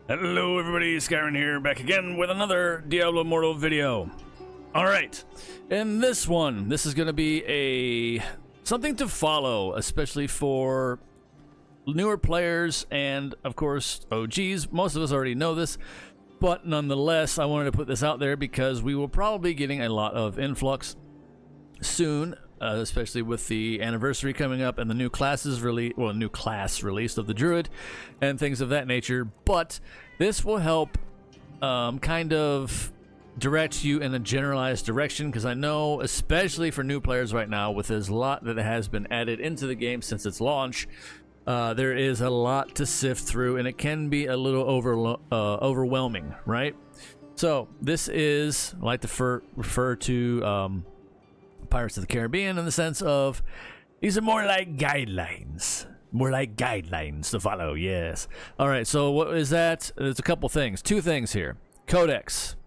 Hello everybody, Skyrim here, back again with another Diablo Immortal video. Alright, in this one, this is going to be something to follow, especially for newer players and, of course, OGs. Most of us already know this, but nonetheless, I wanted to put this out there because we will probably be getting a lot of influx soon, especially with the anniversary coming up and the new classes new class released of the Druid and things of that nature. But this will help kind of direct you in a generalized direction, because I know, especially for new players right now, with this lot that has been added into the game since its launch, there is a lot to sift through, and it can be a little overwhelming, right? So this is, I like to refer to Pirates of the Caribbean in the sense of, these are more like guidelines. More like guidelines to follow, yes. Alright, so what is that? There's a couple things. Two things here. Codex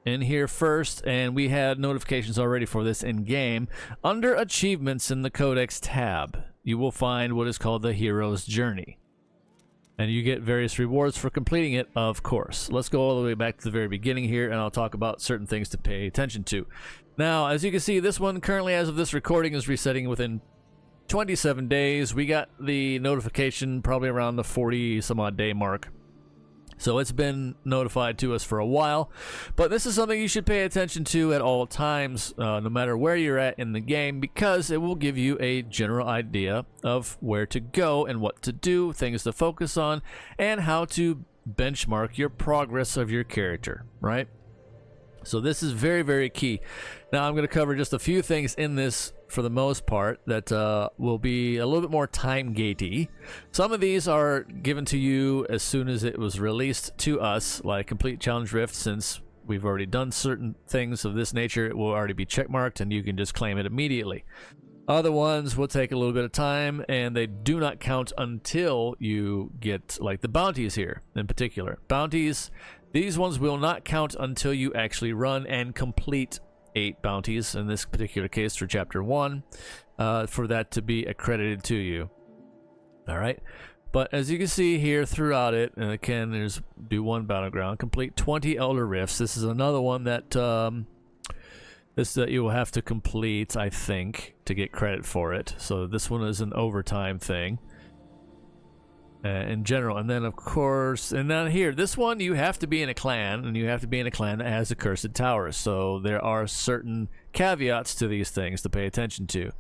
in here first, and we had notifications already for this in-game. Under Achievements in the Codex tab, you will find what is called the Hero's Journey. And you get various rewards for completing it, of course. Let's go all the way back to the very beginning here, and I'll talk about certain things to pay attention to. Now, as you can see, this one currently, as of this recording, is resetting within 27 days. We got the notification probably around the 40-some-odd day mark. So it's been notified to us for a while. But this is something you should pay attention to at all times, no matter where you're at in the game, because it will give you a general idea of where to go and what to do, things to focus on, and how to benchmark your progress of your character, right? So this is very, very key. Now I'm going to cover just a few things in this for the most part that will be a little bit more time-gatey. Some of these are given to you as soon as it was released to us, like Complete Challenge Rift. Since we've already done certain things of this nature, it will already be checkmarked and you can just claim it immediately. Other ones will take a little bit of time, and they do not count until you get, like, the bounties here in particular. Bounties, these ones will not count until you actually run and complete 8 bounties, in this particular case for Chapter 1, for that to be accredited to you. Alright, but as you can see here throughout it, and again, there's do 1 battleground, complete 20 Elder Rifts. This is another one that that you will have to complete, I think, to get credit for it. So this one is an overtime thing in general. And then, of course, and then here, this one, you have to be in a clan, and you have to be in a clan that has Accursed Towers. So there are certain caveats to these things to pay attention to.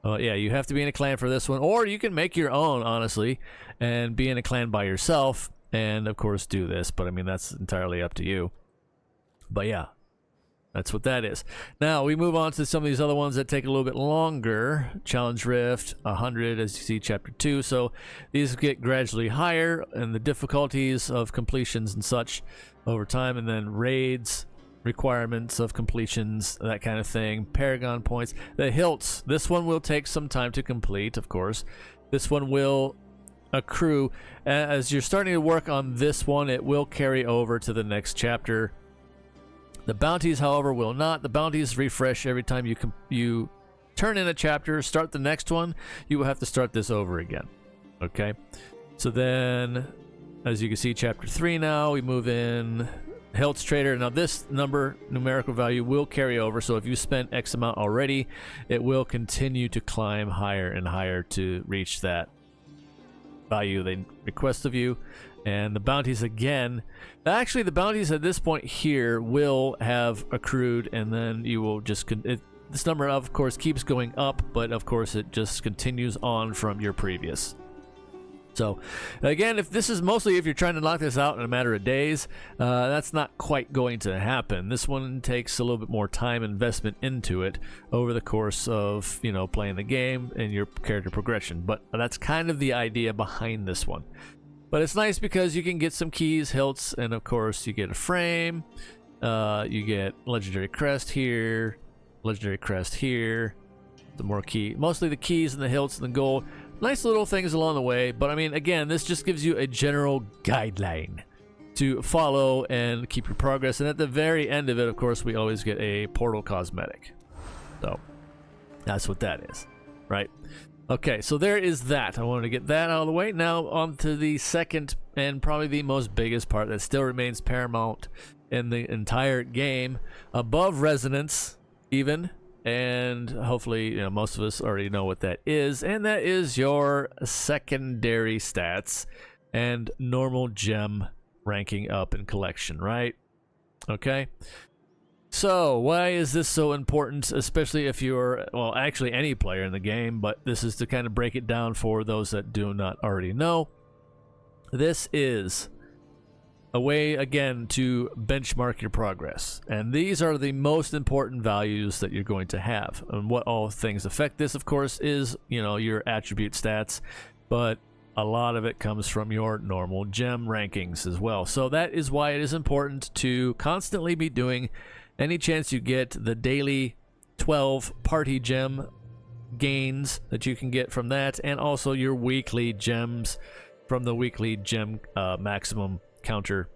Yeah, you have to be in a clan for this one, or you can make your own, honestly, and be in a clan by yourself, and, of course, do this. But, I mean, that's entirely up to you. But, yeah. That's what that is. Now, we move on to some of these other ones that take a little bit longer. Challenge Rift, 100, as you see, Chapter 2. So these get gradually higher in the difficulties of completions and such over time. And then raids, requirements of completions, that kind of thing. Paragon points. The Hilts, this one will take some time to complete, of course. This one will accrue. As you're starting to work on this one, it will carry over to the next chapter. The bounties, however, will not. The bounties refresh every time you turn in a chapter, start the next one. You will have to start this over again. Okay? So then, as you can see, Chapter 3 now, we move in Hilt's Trader. Now this numerical value will carry over, so if you spent X amount already, it will continue to climb higher and higher to reach that value they request of you. And the bounties again, actually the bounties at this point here will have accrued, and then you will just this number of course keeps going up, but of course it just continues on from your previous. So again, if this is mostly if you're trying to knock this out in a matter of days, that's not quite going to happen. This one takes a little bit more time investment into it over the course of, you know, playing the game and your character progression, but that's kind of the idea behind this one. But it's nice because you can get some keys, hilts, and of course you get a frame. You get legendary crest here, legendary crest here. The more key, mostly the keys and the hilts and the gold. Nice little things along the way. But I mean, again, this just gives you a general guideline to follow and keep your progress. And at the very end of it, of course, we always get a portal cosmetic. So that's what that is, right? Okay, so there is that. I wanted to get that out of the way. Now on to the second and probably the most biggest part that still remains paramount in the entire game, above resonance even, and hopefully most of us already know what that is, and that is your secondary stats and normal gem ranking up and collection, right? Okay. So, why is this so important, especially if you're, well, actually any player in the game, but this is to kind of break it down for those that do not already know. This is a way, again, to benchmark your progress. And these are the most important values that you're going to have. And what all things affect this, of course, is, your attribute stats, but a lot of it comes from your normal gem rankings as well. So that is why it is important to constantly be doing any chance you get the daily 12 party gem gains that you can get from that, and also your weekly gems from the weekly gem maximum counter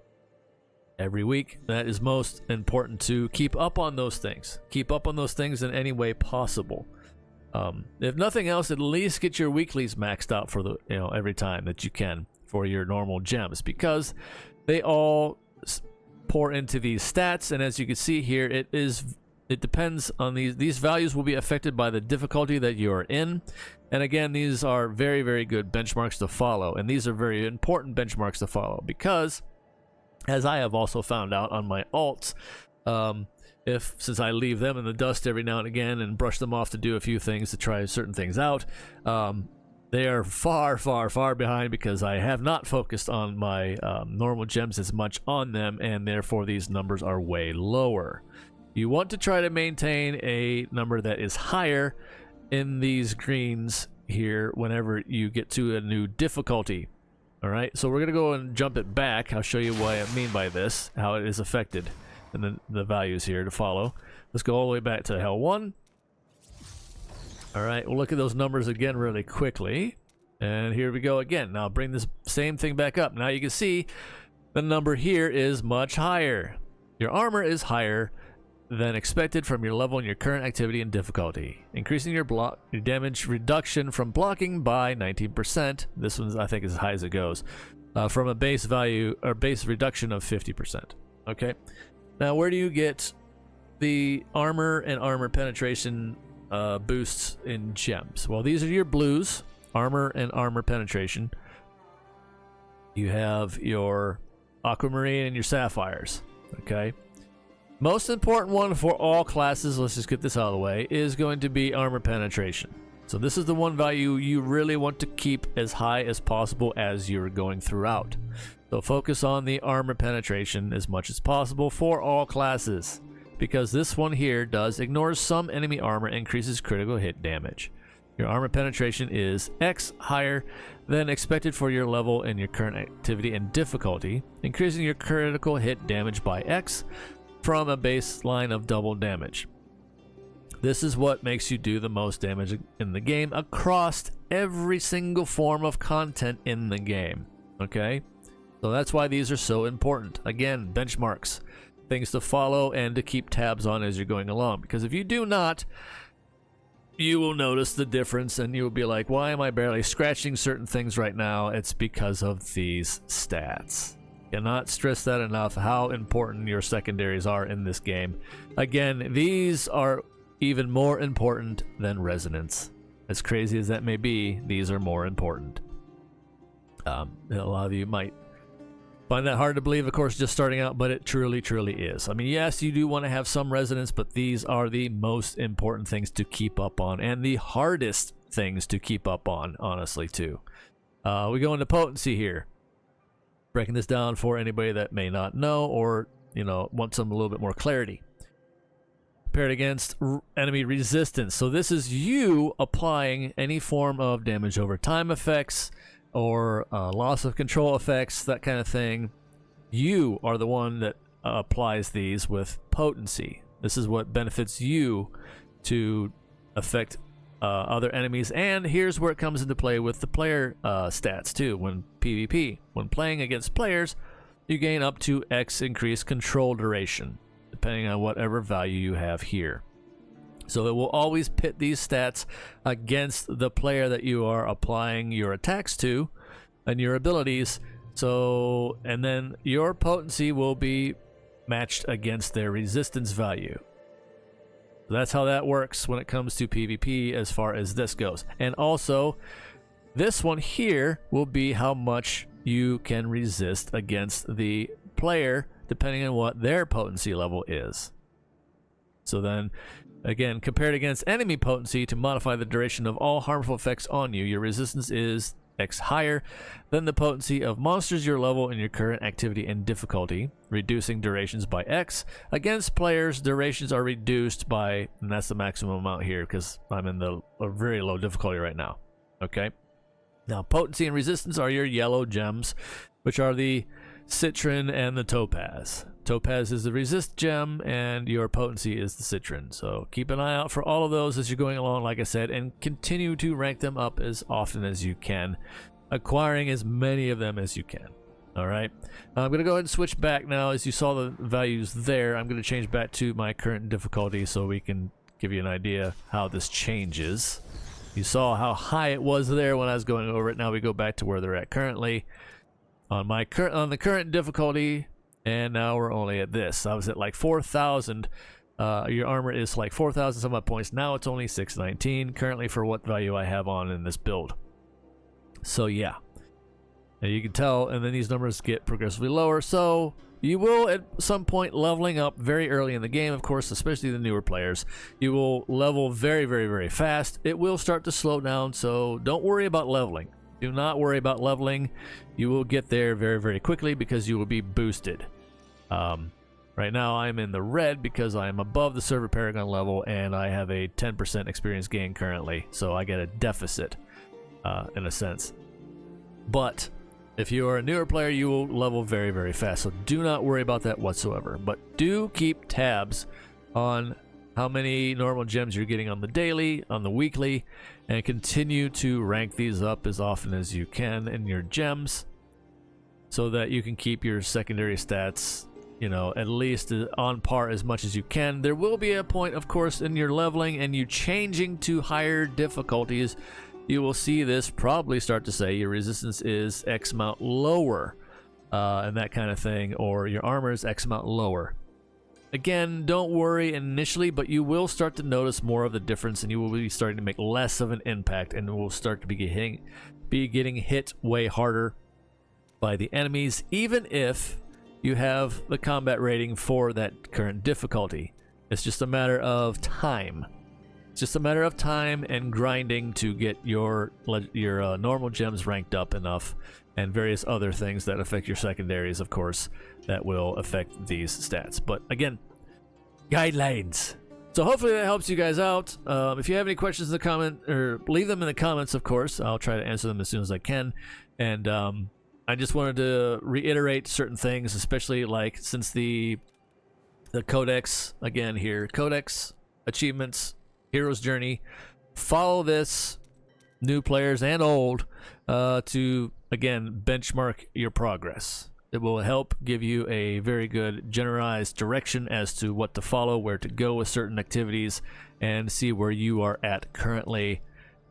every week. That is most important, to keep up on those things. Keep up on those things in any way possible. If nothing else, at least get your weeklies maxed out for the every time that you can for your normal gems, because they all pour into these stats, and as you can see here, it depends on these values will be affected by the difficulty that you are in. And again, these are very, very good benchmarks to follow, and these are very important benchmarks to follow, because as I have also found out on my alts, since I leave them in the dust every now and again and brush them off to do a few things to try certain things out, they are far, far, far behind, because I have not focused on my normal gems as much on them, and therefore these numbers are way lower. You want to try to maintain a number that is higher in these greens here whenever you get to a new difficulty. All right, so we're going to go and jump it back. I'll show you what I mean by this, how it is affected, and the values here to follow. Let's go all the way back to Hell 1. All right, we'll look at those numbers again really quickly. And here we go again. Now bring this same thing back up. Now you can see the number here is much higher. Your armor is higher than expected from your level and your current activity and difficulty, increasing your damage reduction from blocking by 19%. This one's, I think, as high as it goes, from a base value or base reduction of 50%. Okay. Now, where do you get the armor and armor penetration boosts in gems? Well, these are your blues, armor and armor penetration. You have your aquamarine and your sapphires. Okay. Most important one for all classes, let's just get this out of the way, is going to be armor penetration. So this is the one value you really want to keep as high as possible as you're going throughout. So focus on the armor penetration as much as possible for all classes, because this one here ignores some enemy armor and increases critical hit damage. Your armor penetration is X higher than expected for your level and your current activity and difficulty, increasing your critical hit damage by X from a baseline of double damage. This is what makes you do the most damage in the game across every single form of content in the game. Okay? So that's why these are so important. Again, benchmarks, things to follow and to keep tabs on as you're going along. Because if you do not, you will notice the difference and you will be like, why am I barely scratching certain things right now? It's because of these stats. Cannot stress that enough, how important your secondaries are in this game. Again, these are even more important than resonance. As crazy as that may be, these are more important. A lot of you might find that hard to believe, of course, just starting out, but it truly, truly is. I mean, yes, you do want to have some resonance, but these are the most important things to keep up on, and the hardest things to keep up on, honestly, too. We go into potency here. Breaking this down for anybody that may not know or, want some a little bit more clarity. Compared against enemy resistance. So this is you applying any form of damage over time effects or loss of control effects, that kind of thing. You are the one that applies these with potency. This is what benefits you to affect other enemies, and here's where it comes into play with the player stats too. When PvP, when playing against players, you gain up to X increased control duration, depending on whatever value you have here. So it will always pit these stats against the player that you are applying your attacks to and your abilities. So, and then your potency will be matched against their resistance value. So that's how that works when it comes to PvP as far as this goes. And also, this one here will be how much you can resist against the player depending on what their potency level is. So then, again, compared against enemy potency to modify the duration of all harmful effects on you, your resistance is X higher than the potency of monsters your level in your current activity and difficulty, reducing durations by X. Against players, durations are reduced by, and that's the maximum amount here because I'm in a very low difficulty right now. Okay. Now, potency and resistance are your yellow gems, which are the citron and the topaz. Topaz is the resist gem, and your potency is the citron. So keep an eye out for all of those as you're going along, like I said, and continue to rank them up as often as you can, acquiring as many of them as you can. All right. I'm going to go ahead and switch back now. As you saw the values there, I'm going to change back to my current difficulty so we can give you an idea how this changes. You saw how high it was there when I was going over it. Now we go back to where they're at currently on the current difficulty, and now we're only at this. I was at like 4,000. Your armor is like 4,000 some odd points. Now it's only 619 currently for what value I have on in this build. So yeah, and you can tell, and then these numbers get progressively lower. So you will at some point leveling up very early in the game, of course, especially the newer players. You will level very, very, very fast. It will start to slow down, so don't worry about leveling. Do not worry about leveling. You will get there very, very quickly because you will be boosted. Right now I'm in the red because I am above the server paragon level and I have a 10% experience gain currently, so I get a deficit in a sense. But if you are a newer player, you will level very, very fast, so do not worry about that whatsoever. But do keep tabs on how many normal gems you're getting on the daily, on the weekly, and continue to rank these up as often as you can in your gems so that you can keep your secondary stats, you know, at least on par as much as you can. There will be a point, of course, in your leveling and you changing to higher difficulties. You will see this probably start to say your resistance is X amount lower and that kind of thing, or your armor is X amount lower. Again, don't worry initially, but you will start to notice more of the difference and you will be starting to make less of an impact and will start to be getting hit way harder by the enemies, even if you have the combat rating for that current difficulty. It's just a matter of time. It's just a matter of time and grinding to get your normal gems ranked up enough, and various other things that affect your secondaries, of course, that will affect these stats. But again, guidelines. So hopefully that helps you guys out. If you have any questions in the comment, or leave them in the comments, of course. I'll try to answer them as soon as I can. And I just wanted to reiterate certain things, especially like since the codex, again here, codex, achievements, hero's journey, follow this, new players and old, to again benchmark your progress. It will help give you a very good generalized direction as to what to follow, where to go with certain activities, and see where you are at currently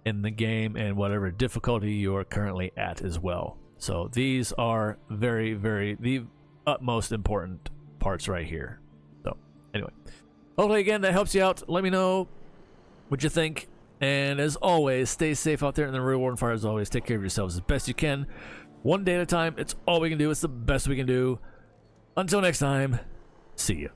in the game and whatever difficulty you are currently at as well. So these are very, very the utmost important parts right here. So anyway, hopefully again that helps you out. Let me know what you think. And as always, stay safe out there in the real world, and fire as always. Take care of yourselves as best you can. One day at a time. It's all we can do. It's the best we can do. Until next time, see you.